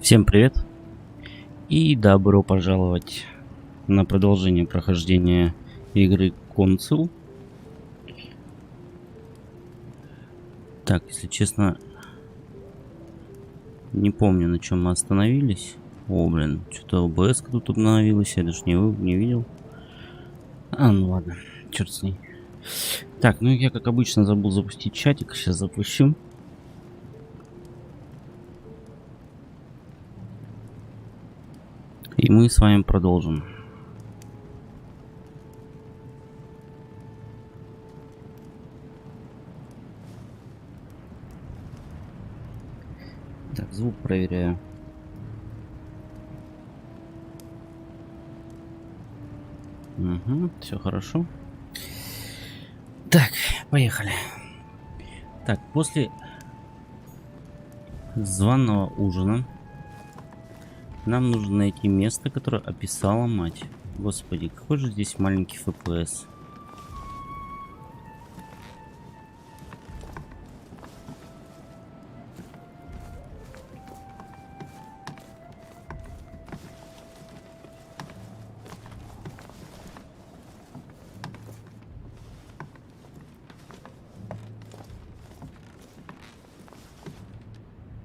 Всем привет и добро пожаловать на продолжение прохождения игры Council. Так, если честно, не помню, на чем мы остановились. О, блин, что-то ОБС тут обновилась, я даже не видел. Ну ладно, черт с ней. Так, ну я, как обычно, забыл запустить чатик, сейчас запущу. И мы с вами продолжим. Так, звук проверяю. Угу, все хорошо. Так, поехали. Так, после званого ужина нам нужно найти место, которое описала мать. Господи, какой же здесь маленький FPS.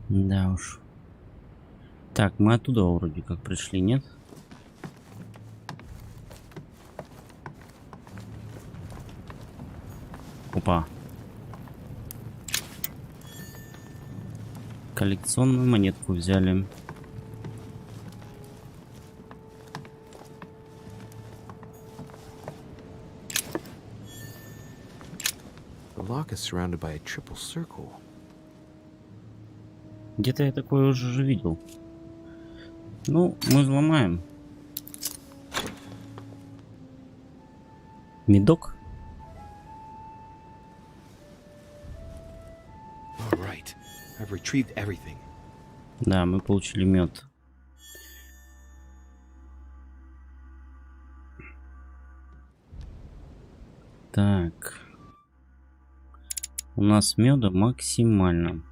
Да уж. Так, мы оттуда вроде как пришли, нет? Опа. Коллекционную монетку взяли. The lock is surrounded by a triple circle. Где-то я такое уже видел. Ну, мы взломаем. Медок? All right, I've retrieved everything. Да, мы получили мед. Так. У нас меда максимально.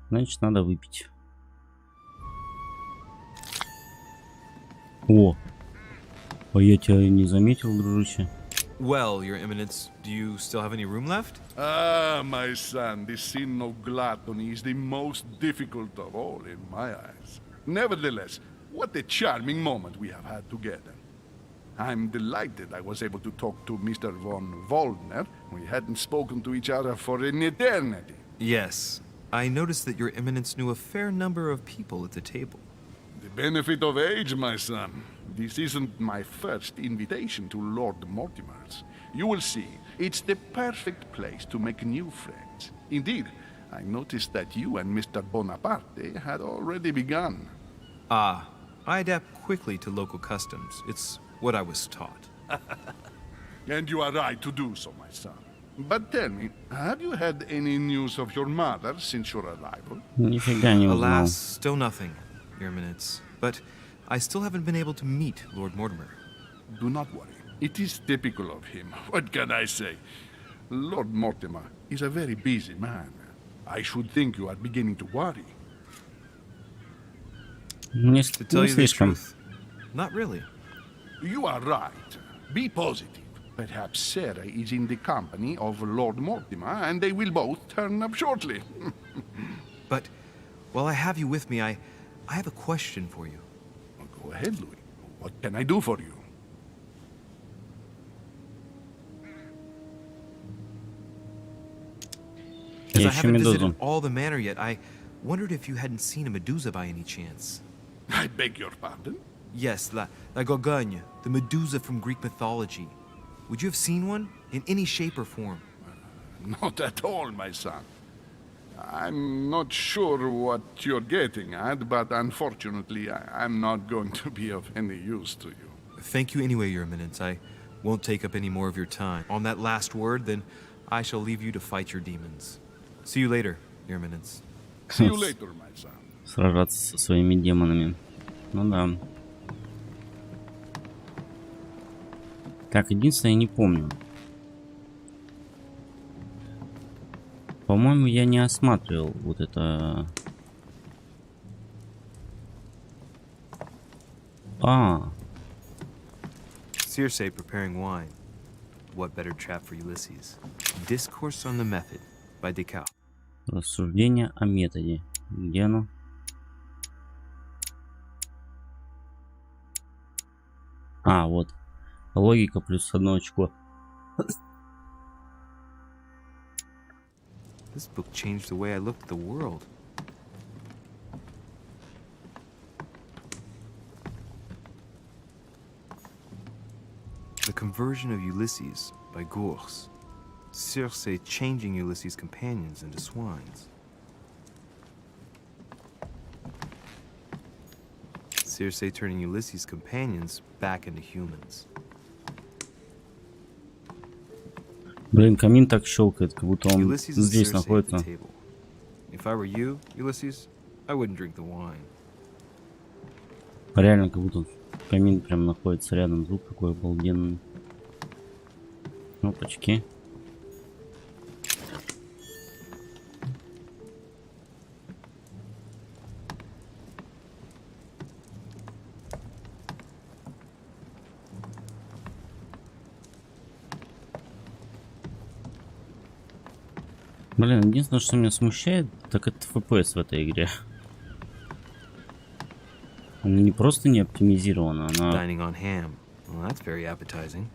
Значит, надо выпить. О! А я тебя не заметил, дружище. Well, Your Eminence, do you still have any room left? Ah, my son, the sin of gluttony is the most difficult of all in my eyes. Nevertheless, what a charming moment we have had together. I'm delighted I was able to talk to Mr. von Waldner. We hadn't spoken to each other for an eternity. Yes. I noticed that Your Eminence knew a fair number of people at the table. The benefit of age, my son. This isn't my first invitation to Lord Mortimer's. You will see, it's the perfect place to make new friends. Indeed, I noticed that you and Mr. Bonaparte had already begun. Ah, I adapt quickly to local customs. It's what I was taught. And you are right to do so, my son. But tell me, have you had any news of your mother since your arrival? Нифига не узнал. Alas, still nothing, Your Eminence. But I still haven't been able to meet Lord Mortimer. Do not worry. It is typical of him. What can I say? Lord Mortimer is a very busy man. I should think you are beginning to worry. Не To tell you the слишком. truth, not really. You are right. Be positive. Perhaps Sarah is in the company of Lord Mortimer, and they will both turn up shortly. But while I have you with me, I have a question for you. Go ahead, Louis. What can I do for you? As Я I ищу haven't медузу. visited all the manor yet, I wondered if you hadn't seen a Medusa by any chance. I beg your pardon? Yes, la Gorgogne, the Medusa from Greek mythology. Would you have seen one? In any shape or form? Not at all, my son. I'm not sure what you're getting at, but unfortunately, I'm not going to be of any use to you. Thank you anyway, Your Eminence. I won't take up any more of your time. On that last word, then I shall leave you to fight your demons. See you later, Your Eminence. See you later, my son. Сражаться со своими демонами. Ну да. Так, единственное, я не помню. По-моему, я не осматривал вот это А, Circe preparing wine. What better trap for Ulysses? Discourse on the method by Descartes. рассуждение о методе. Где оно? А, вот. Логика плюс 1 очко. This book changed the way I looked at the world. The Conversion of Ulysses by Gours. Circe changing Ulysses' companions into swines. Circe turning Ulysses' companions back into humans. Блин, камин так щелкает, как будто он Ulysses and здесь Circe at the находится. table. If I were you, Ulysses, I wouldn't drink the wine. Реально, как будто камин прям находится рядом. Звук такой обалденный. Опачки. Блин, единственное, что меня смущает, так это FPS в этой игре. Она не просто не оптимизирована, она... Dining on ham. Well, that's very appetizing.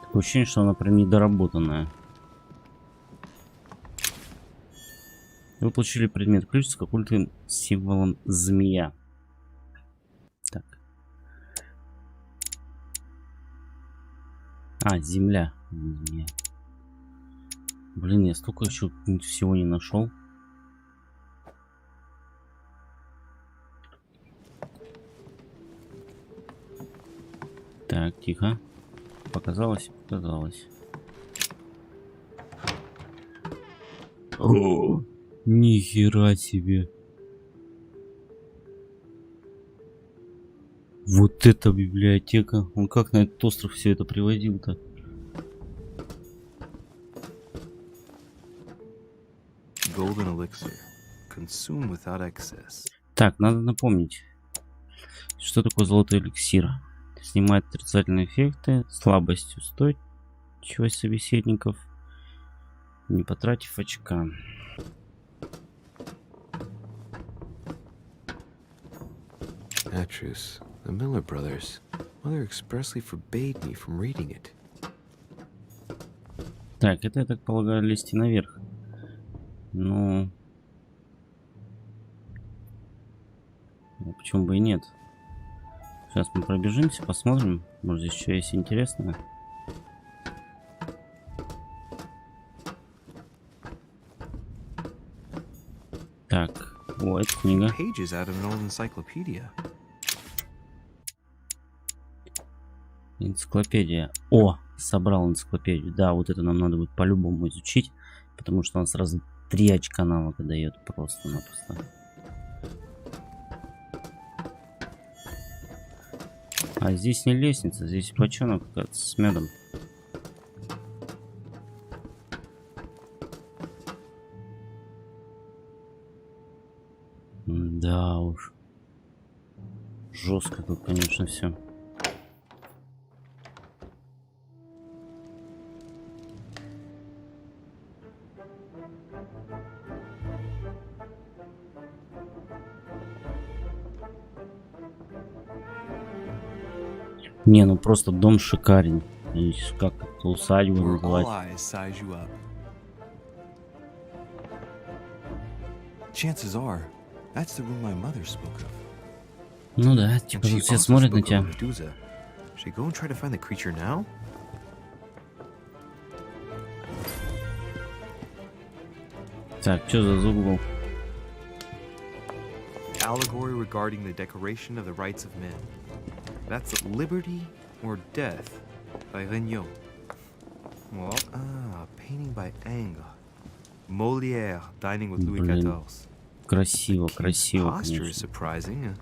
Такое ощущение, что она прям недоработанная. Вы получили предмет ключ с каким-то символом змея. Так. А, земля. Змея. Блин, я столько еще всего не нашел. Так, тихо. Показалось, показалось. О, нихера себе. Вот эта библиотека. Он как на этот остров все это привозил-то? Golden elixir. Consume without excess. Так, надо напомнить, что такое золотой эликсир. Снимает отрицательные эффекты, слабость, устойчивость собеседников, не потратив очка. Atrus, the Miller brothers. Mother expressly forbade me from reading it. Так, это, я так полагаю, лезть наверх. Ну... Почему бы и нет? Сейчас мы пробежимся, посмотрим. Может, здесь еще есть интересное. Так, о, это книга. Pages out of an old encyclopedia. Энциклопедия. О, собрал энциклопедию. Да, вот это нам надо будет по-любому изучить, потому что он сразу 3 очка навыка дает просто-напросто. А здесь не лестница, здесь бочонок с медом. Да уж. Жестко тут, конечно, все. Не, ну просто дом шикарен. И как это усадьбу Where all называть? eyes size you up. Chances are, that's the room my mother spoke of. Ну да, And типа she тут все also смотрят на spoke тебя. of Medusa. Should I go and try to find the creature now? Так, что за звук был? Allegory regarding the decoration of the rights of men. That's Liberty or Death by Regnault. Well, painting by Ingres. Molière dining with Louis Блин. XIV. Красиво, His красиво, posture is конечно. surprising.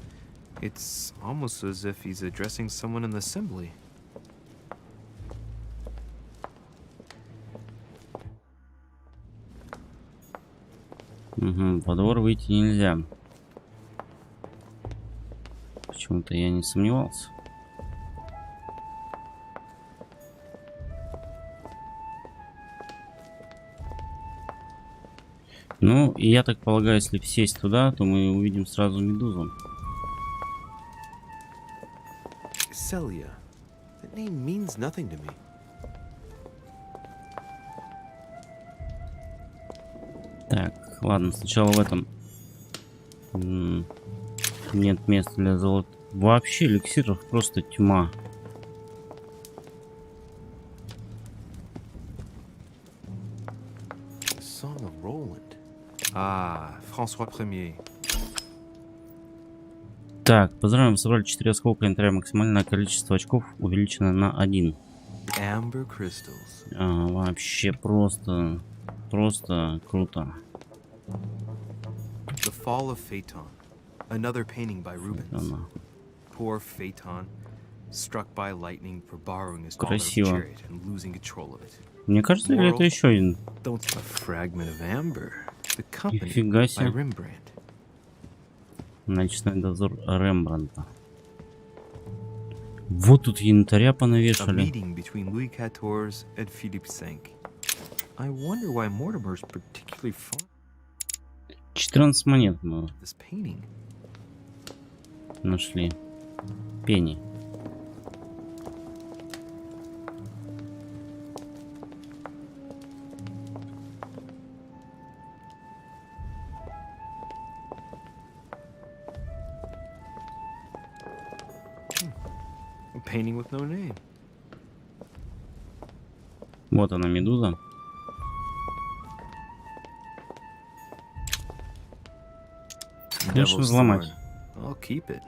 It's almost as if he's addressing someone in the assembly. Угу, во двор выйти нельзя. Почему-то я не сомневался. Ну, и я так полагаю, если сесть туда, то мы увидим сразу медузу. Celia. That name means nothing to me. Так, ладно, сначала в этом нет места для золота. Вообще эликсиров просто тьма. The Song of Roland. Ah, François Ier. Так, поздравляем, вы собрали 4 осколка инвентаря. Максимальное количество очков увеличено на 1. Amber crystals. Вообще просто круто. The Fall of Phaeton. Another painting by Rubens. Она. Poor Phaeton, struck by lightning for borrowing his father's Красиво. chariot and losing control of it. Мне кажется, или это еще один? Don't a fragment of amber. The company Нифига by себе. Rembrandt. Ночной дозор Рембрандта. Вот тут янтаря A понавешали. meeting between Louis XIV and Philippe V. I wonder why Mortimer's particularly fond 14 монет мы of this painting. нашли. Пенни. A painting with no name. Вот она, медуза. Конечно, Devil's взломать. Thorn. I'll keep it.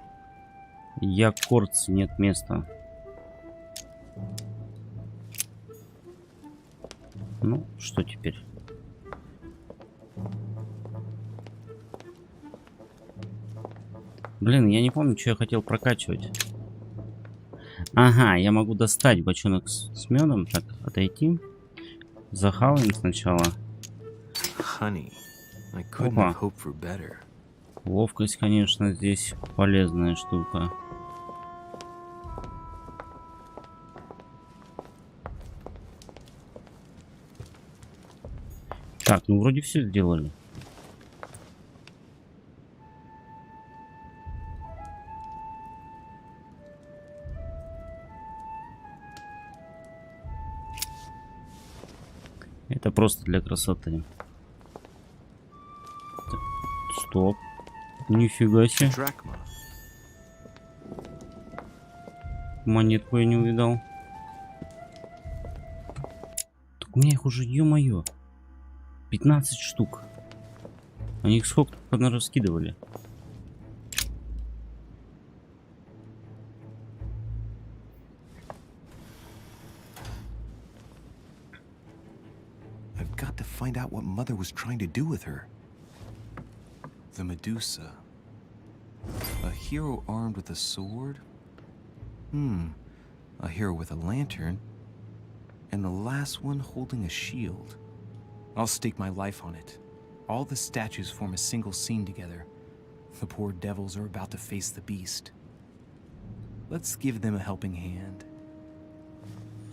Я корц, нет места. Ну, что теперь? Блин, я не помню, что я хотел прокачивать. Ага, я могу достать бочонок с медом. Так, отойти. Захаваем сначала. Honey. I couldn't Опа. have hoped for better. Ловкость, конечно, здесь полезная штука. Так, ну вроде все сделали. Это просто для красоты. Так, стоп. Нифига себе. Drachma. Монетку я не увидал. Так у меня их уже, ё-моё, 15 штук. Они их сколько раскидывали? I've got to find out what Mother was trying to do with her. The Medusa. A hero armed with a sword? A hero with a lantern? And the last one holding a shield. I'll stake my life on it. All the statues form a single scene together. The poor devils are about to face the beast. Let's give them a helping hand.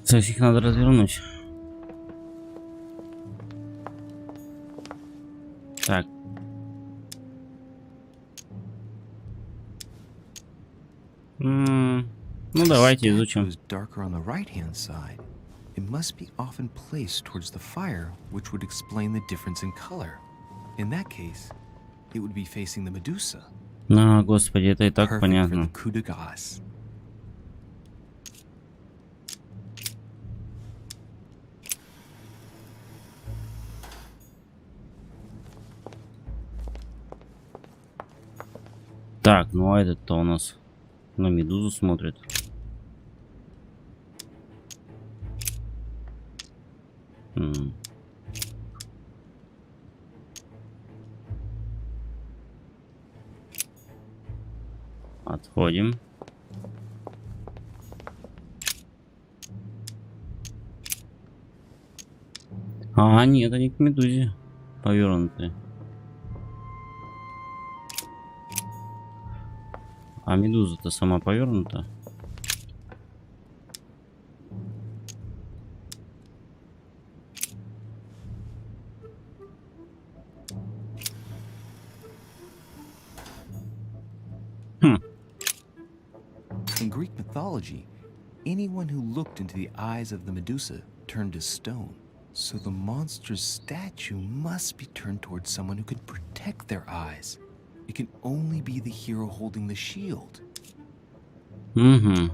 То есть их надо развернуть. Так. Ну давайте изучим. Is darker on the right-hand side. It must be often placed towards the fire, which would explain the difference in color. In that case, it would be facing the Medusa. А, господи, это и так Perfect for понятно. the coup de grace. Так, ну а этот-то у нас на медузу смотрит. Отходим. А, нет, они к медузе повернуты. А медуза-то сама повернута. Хм. In Greek mythology, anyone who looked into the eyes of the Medusa turned to stone. So the monster's statue must be turned towards someone who could protect their eyes. It can only be the hero holding the shield. Угу.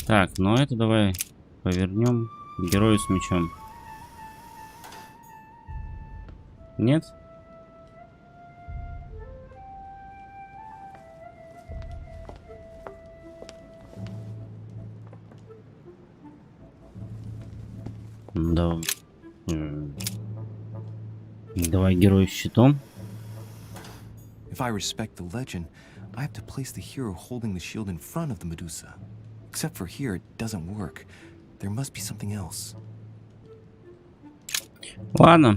Так, ну это давай повернем герою с мечом. Нет? Да. Давай герою с щитом. If I respect the legend, I have to place the hero holding the shield in front of the Medusa. Except for here, it doesn't work. There must be something else. Ладно,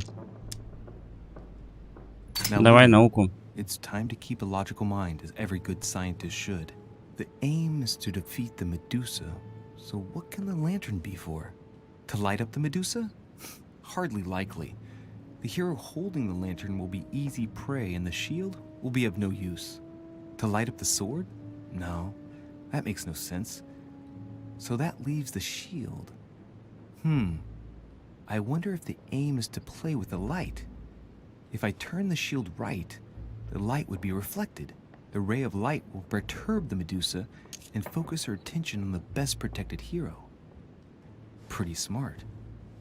Now, давай Louis, науку. it's time to keep a logical mind, as every good scientist should. The aim is to defeat the Medusa, so what can the lantern be for? To light up the Medusa? Hardly likely. The hero holding the lantern will be easy prey, and the shield will be of no use. To light up the sword? No, that makes no sense. So that leaves the shield. I wonder if the aim is to play with the light. If I turn the shield right, the light would be reflected. The ray of light will perturb the Medusa and focus her attention on the best protected hero. Pretty smart.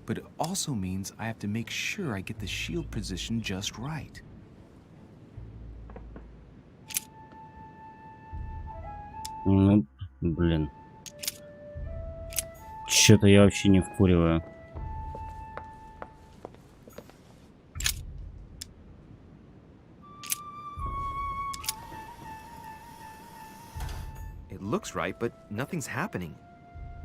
But it also means I have to make sure I get the shield position just right. Ну, блин. Чё-то я вообще не вкуриваю. It looks right, but nothing's happening.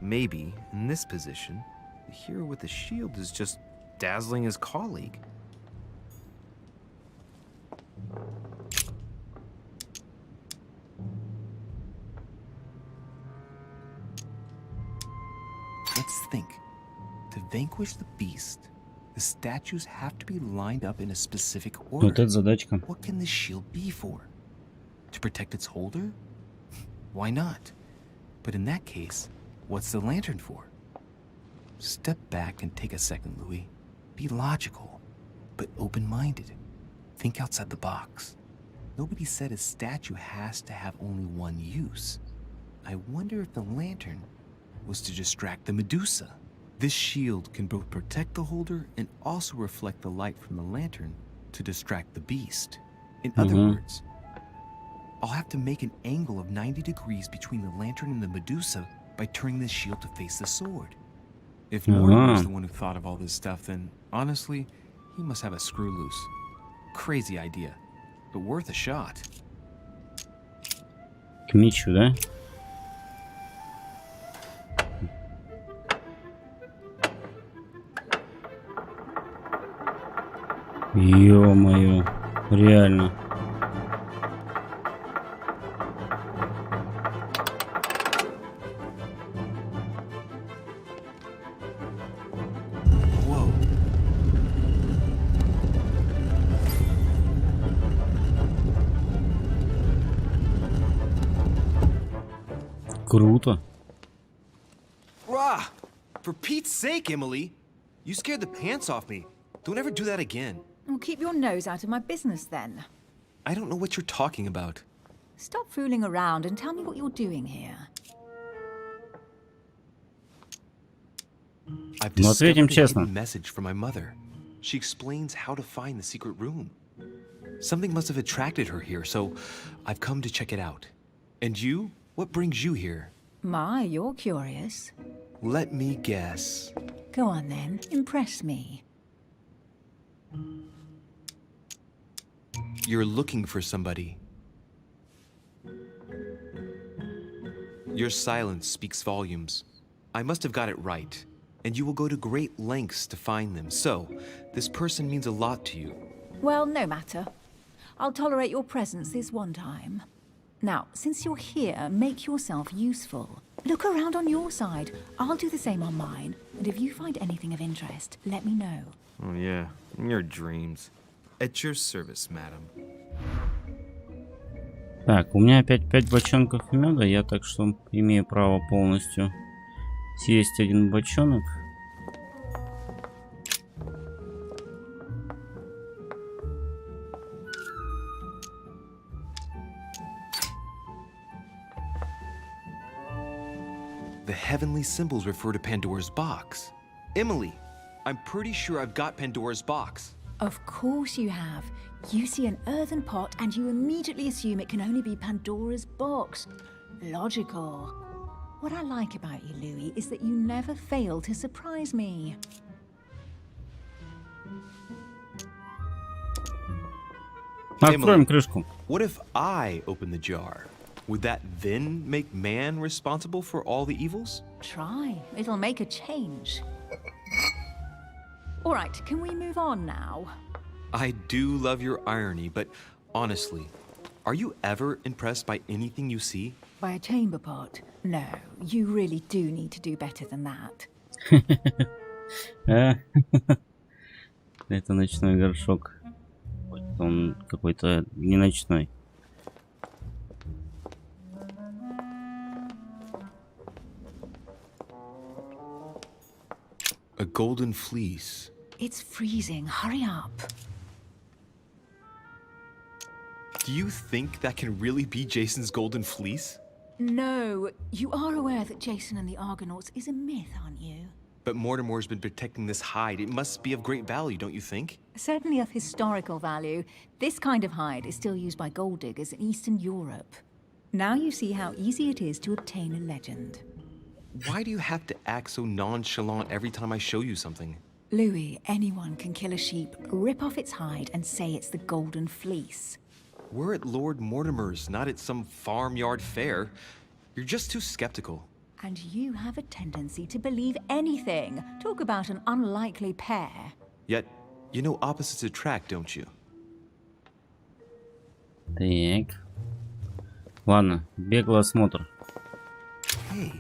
Maybe, in this position, the hero with the shield is just dazzling his colleague. Let's think. To vanquish the beast, the statues have to be lined up in a specific order. Вот это задачка. What can this shield be for? To protect its holder? Why not? But in that case, what's the lantern for? Step back and take a second, Louis. Be logical, but open-minded. Think outside the box. Nobody said a statue has to have only one use. I wonder if the lantern was to distract the Medusa. This shield can both protect the holder and also reflect the light from the lantern to distract the beast. In other words, I'll have to make an angle of 90 degrees between the lantern and the Medusa by turning the shield to face the sword. If Mortimer's the one who thought of all this stuff, then honestly, he must have a screw loose. Crazy idea, but worth a shot. К мечу, да? Ё-моё, реально. Whoa. Круто. Rah! For Pete's sake, Emily! You scared the pants off me. Don't ever do that again. Well, keep your nose out of my business then. I don't know what you're talking about. Stop fooling around and tell me what you're doing here. I've Ну, ответим discovered a честно. hidden message from my mother. She explains how to find the secret room. Something must have attracted her here, so I've come to check it out. And you? What brings you here? My, you're curious. Let me guess. Go on then, impress me. You're looking for somebody. Your silence speaks volumes. I must have got it right, and you will go to great lengths to find them. So, this person means a lot to you. Well, no matter. I'll tolerate your presence this one time. Now, since you're here, make yourself useful. Look around on your side. I'll do the same on mine. And if you find anything of interest, let me know. Oh yeah, in your dreams. At your service, madam. Так, у меня опять 5 бочонков меда, я так что имею право полностью съесть один бочонок. The heavenly symbols refer to Pandora's box. Emily, I'm pretty sure I've got Pandora's box. Of course you have. You see an earthen pot and you immediately assume it can only be Pandora's box. Logical. What I like about you, Louis, is that you never fail to surprise me. Откроем крышку. What if I open the jar? Would that then make man responsible for all the evils? Try. It'll make a change. All right, can we move on now? I do love your irony, but honestly, are you ever impressed by anything you see? By a chamber pot? No, you really do need to do better than that. Это ночной горшок. Он какой-то не ночной. A golden fleece. It's freezing. Hurry up. Do you think that can really be Jason's golden fleece? No, you are aware that Jason and the Argonauts is a myth, aren't you? But Mortimer's been protecting this hide. It must be of great value, don't you think? Certainly of historical value. This kind of hide is still used by gold diggers in Eastern Europe. Now you see how easy it is to obtain a legend. Why do you have to act so nonchalant every time I show you something? Louis, anyone can kill a sheep, rip off its hide, and say it's the Golden Fleece. We're at Lord Mortimer's, not at some farmyard fair. You're just too skeptical. And you have a tendency to believe anything. Talk about an unlikely pair. Yet, you know opposites attract, don't you? Так. Ладно, беглый осмотр. Hey,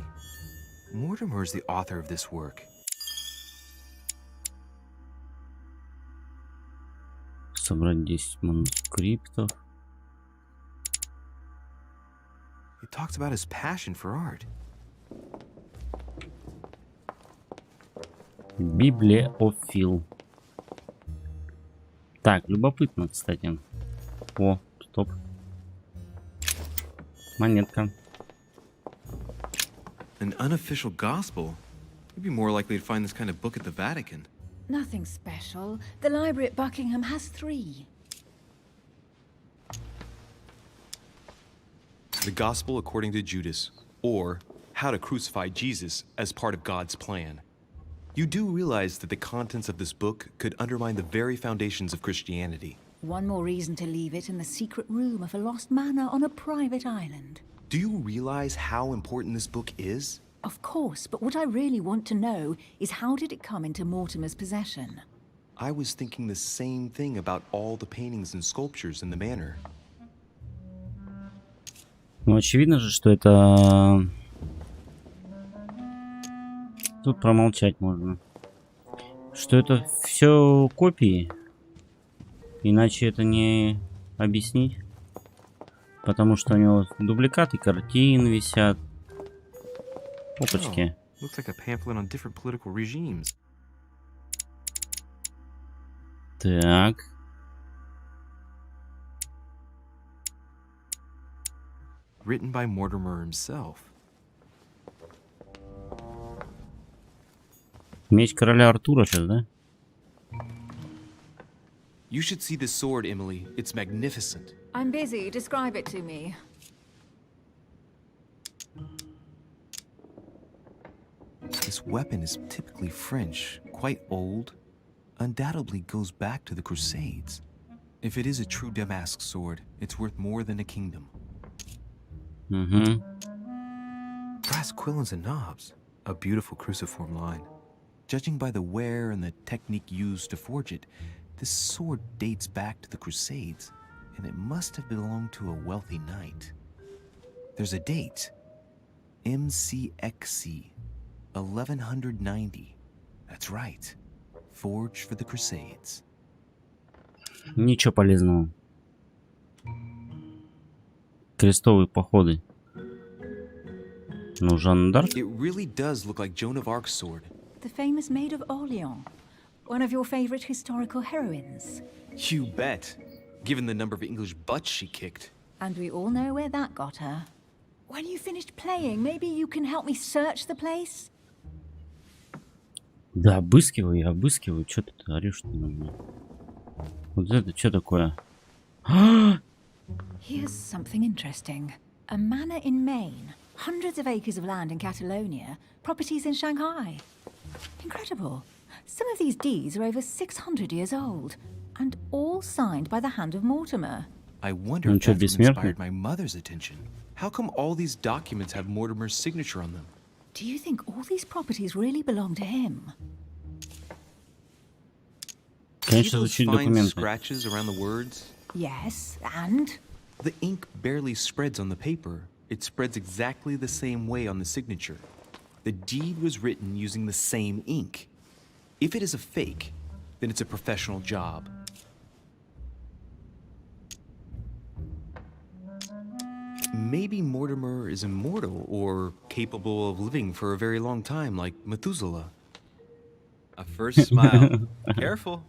Mortimer's the author of this work. Собрать 10 манускриптов. He talks about his passion for art. Библиофил. Так, любопытно, кстати. О, стоп. Монетка. An unofficial gospel? You'd be more likely to find this kind of book at the Vatican. Nothing special. The library at Buckingham has 3. The Gospel according to Judas, or How to Crucify Jesus as part of God's plan. You do realize that the contents of this book could undermine the very foundations of Christianity. One more reason to leave it in the secret room of a lost manor on a private island. Do you realize how important this book is? Of course, but what I really want to know is how did it come into Mortimer's possession? I was thinking the same thing about all the paintings and sculptures in the manor. Ну, очевидно же, что это... Тут промолчать можно. Что это все копии. Иначе это не объяснить. Потому что у него дубликаты картин висят. Опачки. Oh, looks like a pamphlet on different political regimes. Так. Written by Mortimer himself. Меч короля Артура сейчас, да? You should see this sword, Emily. It's magnificent. I'm busy. Describe it to me. This weapon is typically French, quite old, undoubtedly goes back to the Crusades. If it is a true damask sword, it's worth more than a kingdom. Угу. Brass quillins and knobs. A beautiful cruciform line. Judging by the wear and the technique used to forge it, this sword dates back to the Crusades, and it must have belonged to a wealthy knight. There's a date. MCXC, 1190. That's right. Forged for the Crusades. Ничего полезного. Крестовые походы. Ну, Жанна д'Арк. It really does look like Joan of Arc's sword. The famous Maid of Orleans, one of your favorite historical heroines. You bet. Given the number of English butts she kicked. And we all know where that got her. When you finished playing, maybe you can help me search the place? Да, обыскиваю, я обыскиваю. Чё ты орёшь на меня? Вот это что такое? Here's something interesting. A manor in Maine, hundreds of acres of land in Catalonia, properties in Shanghai. Incredible. Some of these deeds are over 600 years old, and all signed by the hand of Mortimer. I wonder if that's what inspired my mother's attention. How come all these documents have Mortimer's signature on them? Do you think all these properties really belong to him? Конечно, those изучить fine документы. scratches around the words? Yes, and? The ink barely spreads on the paper. It spreads exactly the same way on the signature. The deed was written using the same ink. If it is a fake, then it's a professional job. Maybe Mortimer is immortal or capable of living for a very long time, like Methuselah. A first smile. Careful.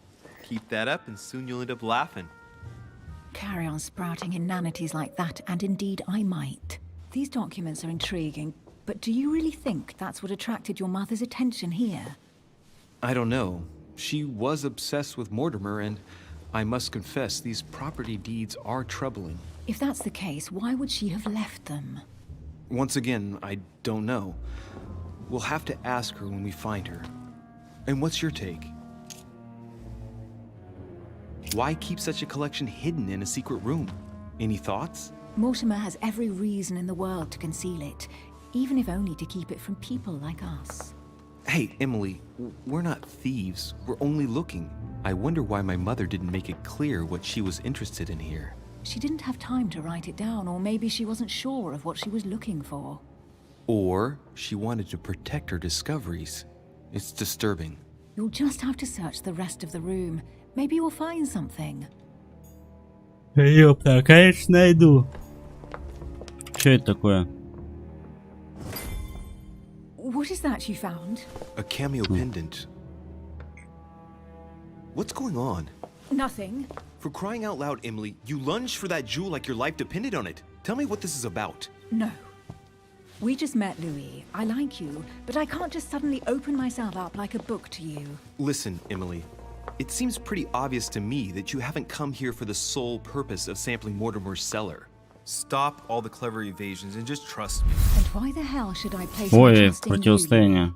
Keep that up and soon you'll end up laughing. Carry on sprouting inanities like that, and indeed I might. These documents are intriguing, but do you really think that's what attracted your mother's attention here? I don't know. She was obsessed with Mortimer, and I must confess, these property deeds are troubling. If that's the case, why would she have left them? Once again, I don't know. We'll have to ask her when we find her. And what's your take? Why keep such a collection hidden in a secret room? Any thoughts? Mortimer has every reason in the world to conceal it, even if only to keep it from people like us. Hey, Emily, we're not thieves. We're only looking. I wonder why my mother didn't make it clear what she was interested in here. She didn't have time to write it down, or maybe she wasn't sure of what she was looking for. Or she wanted to protect her discoveries. It's disturbing. You'll just have to search the rest of the room. Maybe you'll find something. Ёпта, конечно найду. Что это такое? What is that you found? A cameo pendant. What's going on? Nothing. For crying out loud, Emily, you lunged for that jewel like your life depended on it. Tell me what this is about. No. We just met, Louis. I like you, but I can't just suddenly open myself up like a book to you. Listen, Emily. It seems pretty obvious to me that you haven't come here for the sole purpose of sampling Mortimer's cellar. Stop all the clever evasions and just trust me. And why the hell should I place my Ой, trust in you? противостояние.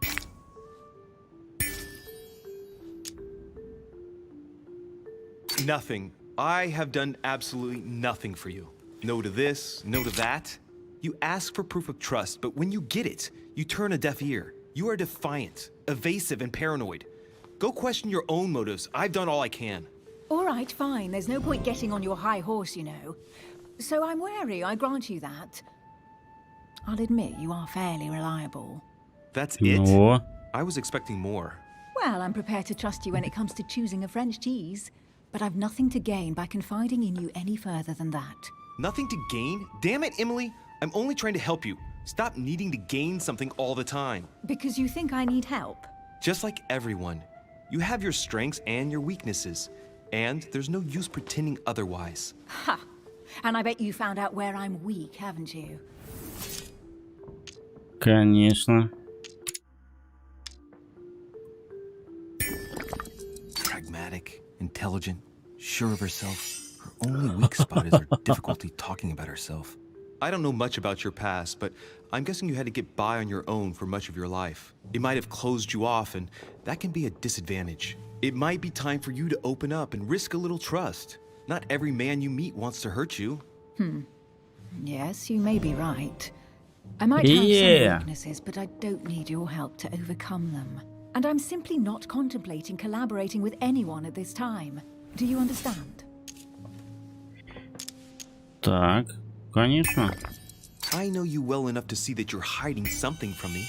Nothing. I have done absolutely nothing for you. No to this, no to that. You ask for proof of trust, but when you get it, you turn a deaf ear. You are defiant, evasive, and paranoid. Go question your own motives. I've done all I can. All right, fine. There's no point getting on your high horse, you know. So I'm wary, I grant you that. I'll admit you are fairly reliable. That's it? Ну, I was expecting more. Well, I'm prepared to trust you when it comes to choosing a French cheese. But I've nothing to gain by confiding in you any further than that. Nothing to gain? Damn it, Emily! I'm only trying to help you. Stop needing to gain something all the time. Because you think I need help? Just like everyone. You have your strengths and your weaknesses. And there's no use pretending otherwise. Ha! And I bet you found out where I'm weak, haven't you? конечно. Pragmatic, intelligent, sure of herself. Her only weak spot is her difficulty talking about herself. I don't know much about your past, but I'm guessing you had to get by on your own for much of your life. It might have closed you off, and that can be a disadvantage. It might be time for you to open up and risk a little trust. Not every man you meet wants to hurt you. Yes, you may be right. I might have Yeah. some weaknesses, but I don't need your help to overcome them. And I'm simply not contemplating collaborating with anyone at this time. Do you understand? Так, конечно. I know you well enough to see that you're hiding something from me.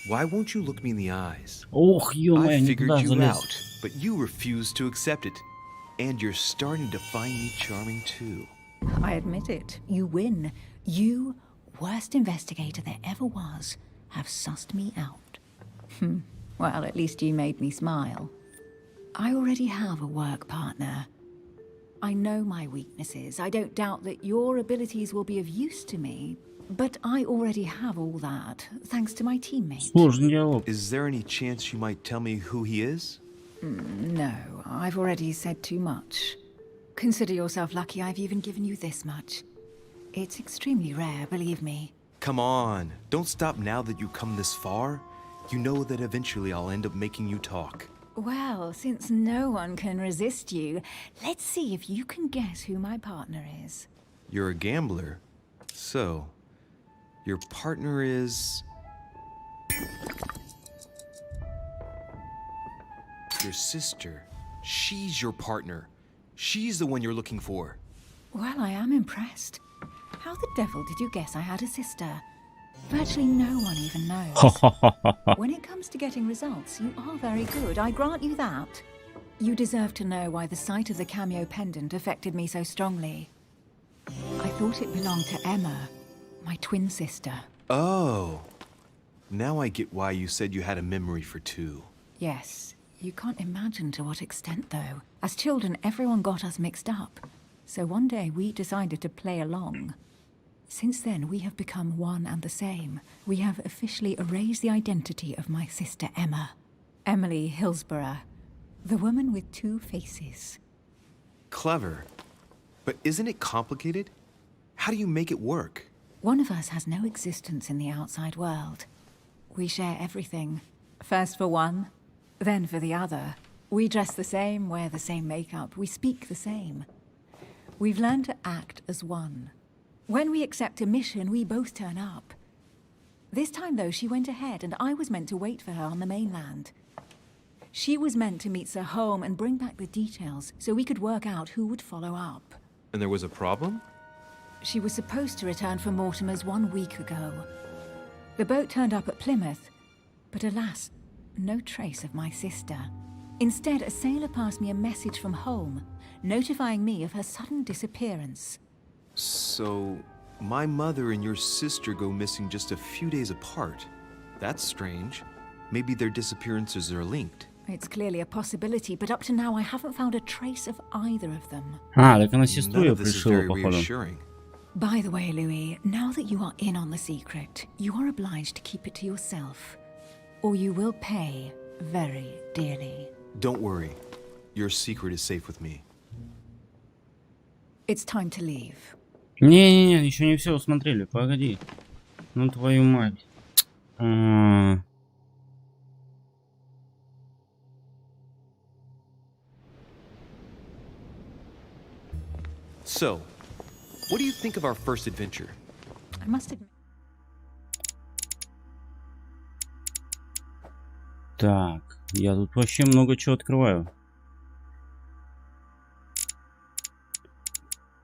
Why won't you look me in the eyes? Ох, ё-моё, I не figured туда you залез. out, but you refuse to accept it. And you're starting to find me charming too. I admit it. You win. You, worst investigator there ever was, have sussed me out. Well, at least you made me smile. I already have a work partner. I know my weaknesses. I don't doubt that your abilities will be of use to me. But I already have all that, thanks to my teammate. Сложный диалог. Is there any chance you might tell me who he is? No, I've already said too much. Consider yourself lucky I've even given you this much. It's extremely rare, believe me. Come on, don't stop now that you've come this far. You know that eventually I'll end up making you talk. Well, since no one can resist you, let's see if you can guess who my partner is. You're a gambler. So, your partner is... your sister. She's your partner. She's the one you're looking for. Well, I am impressed. How the devil did you guess I had a sister? Virtually no one even knows. When it comes to getting results, you are very good, I grant you that. You deserve to know why the sight of the cameo pendant affected me so strongly. I thought it belonged to Emma, my twin sister. Oh. Now I get why you said you had a memory for two. Yes, you can't imagine to what extent, though. As children, everyone got us mixed up. So one day we decided to play along. Since then, we have become one and the same. We have officially erased the identity of my sister Emma. Emily Hillsborough, the woman with two faces. Clever. But isn't it complicated? How do you make it work? One of us has no existence in the outside world. We share everything. First for one, then for the other. We dress the same, wear the same makeup, we speak the same. We've learned to act as one. When we accept a mission, we both turn up. This time, though, she went ahead, and I was meant to wait for her on the mainland. She was meant to meet Sir Home and bring back the details, so we could work out who would follow up. And there was a problem? She was supposed to return from Mortimer's 1 week ago. The boat turned up at Plymouth, but alas, no trace of my sister. Instead, a sailor passed me a message from home, notifying me of her sudden disappearance. So, my mother and your sister go missing just a few days apart. That's strange. Maybe their disappearances are linked. It's clearly a possibility, but up to now I haven't found a trace of either of them. А, так она сестру None её of this is пришила, very походу. reassuring. By the way, Louis, now that you are in on the secret, you are obliged to keep it to yourself, or you will pay very dearly. Don't worry. Your secret is safe with me. It's time to leave. Не-не-не, еще не все усмотрели, погоди. Ну твою мать. So, what do you think of our first adventure? I must admit. Так, я тут вообще много чего открываю.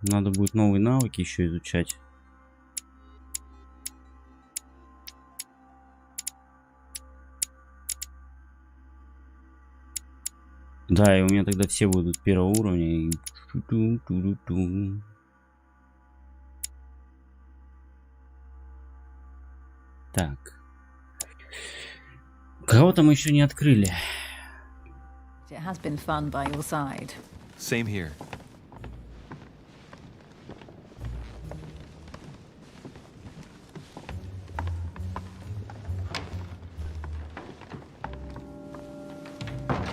Надо будет новые навыки еще изучать. Да, и у меня тогда все будут первого уровня. И... Так. Кого-то мы еще не открыли. It has been fun by your side. Same here.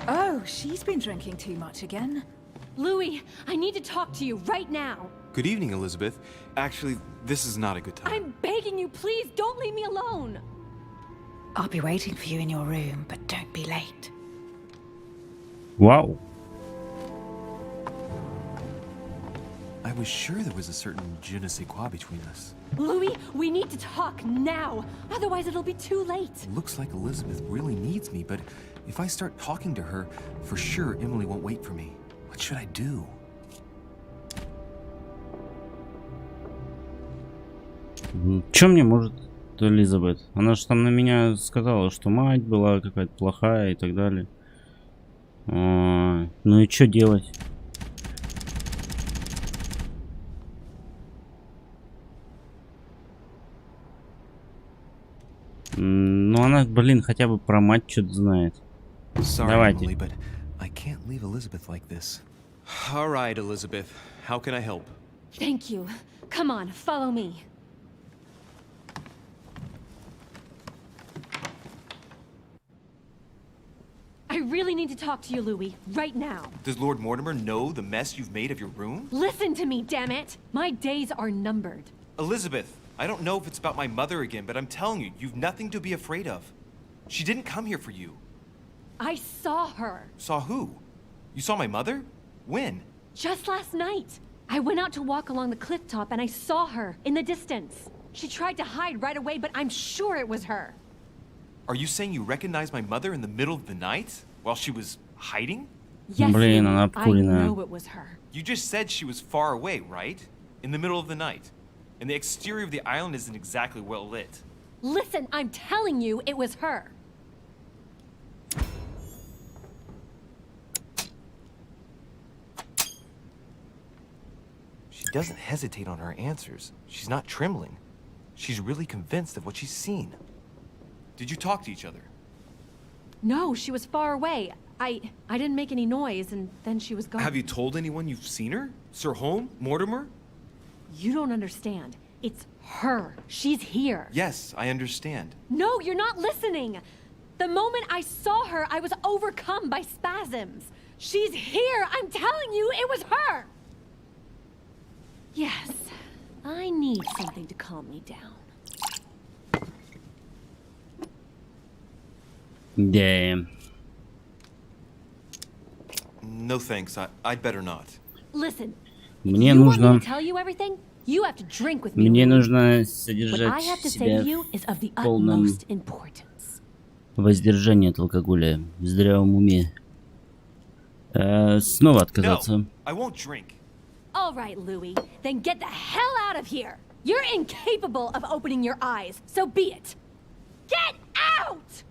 Oh, she's been drinking too much again. Louis, I need to talk to you right now. Good evening, Elizabeth. Actually, this is not a good time. I'm begging you, please don't leave me alone. I'll be waiting for you in your room, but don't be late. Вау. I was sure there was a certain je ne sais quoi between us. Louis, we need to talk now. Otherwise, it'll be too late. Looks like Elizabeth really needs me, but if I start talking to her, for sure Emily won't wait for me. What should I do? Чё мне может Элизабет? Она же там на меня сказала, что мать была какая-то плохая и так далее. Ну и что делать? Ну она, блин, хотя бы про мать что-то знает. Sorry, Давайте. Emily, but I can't leave Elizabeth like this. All right, Elizabeth. How can I help? Thank you. Come on, follow me. I really need to talk to you, Louis, right now. Does Lord Mortimer know the mess you've made of your room? Listen to me, damn it! My days are numbered. Elizabeth, I don't know if it's about my mother again, but I'm telling you, you've nothing to be afraid of. She didn't come here for you. I saw her. Saw who? You saw my mother? When? Just last night. I went out to walk along the cliff top and I saw her in the distance. She tried to hide right away, but I'm sure it was her. Are you saying you recognized my mother in the middle of the night? While she was hiding? Yes, Блин, Louis, она I обкуренная. know it was her. You just said she was far away, right? In the middle of the night. And the exterior of the island isn't exactly well lit. Listen, I'm telling you it was her. She doesn't hesitate on her answers. She's not trembling. She's really convinced of what she's seen. Did you talk to each other? No, she was far away. I didn't make any noise, and then she was gone. Have you told anyone you've seen her? Sir Holm? Mortimer? You don't understand. It's her. She's here. Yes, I understand. No, you're not listening. The moment I saw her, I was overcome by spasms. She's here. I'm telling you, it was her. Yes, I need something to calm me down. Damn. No thanks, I'd better not. Listen, Мне you want me нужно... to tell you everything? You have to drink with me. Мне Louis. нужно What I содержать have to say себя to you is of the в полном utmost importance. воздержании от алкоголя, в здравом уме. Снова отказаться. No, I won't drink. All right, Louis, then get the hell out of here. You're incapable of opening your eyes, so be it. Get out!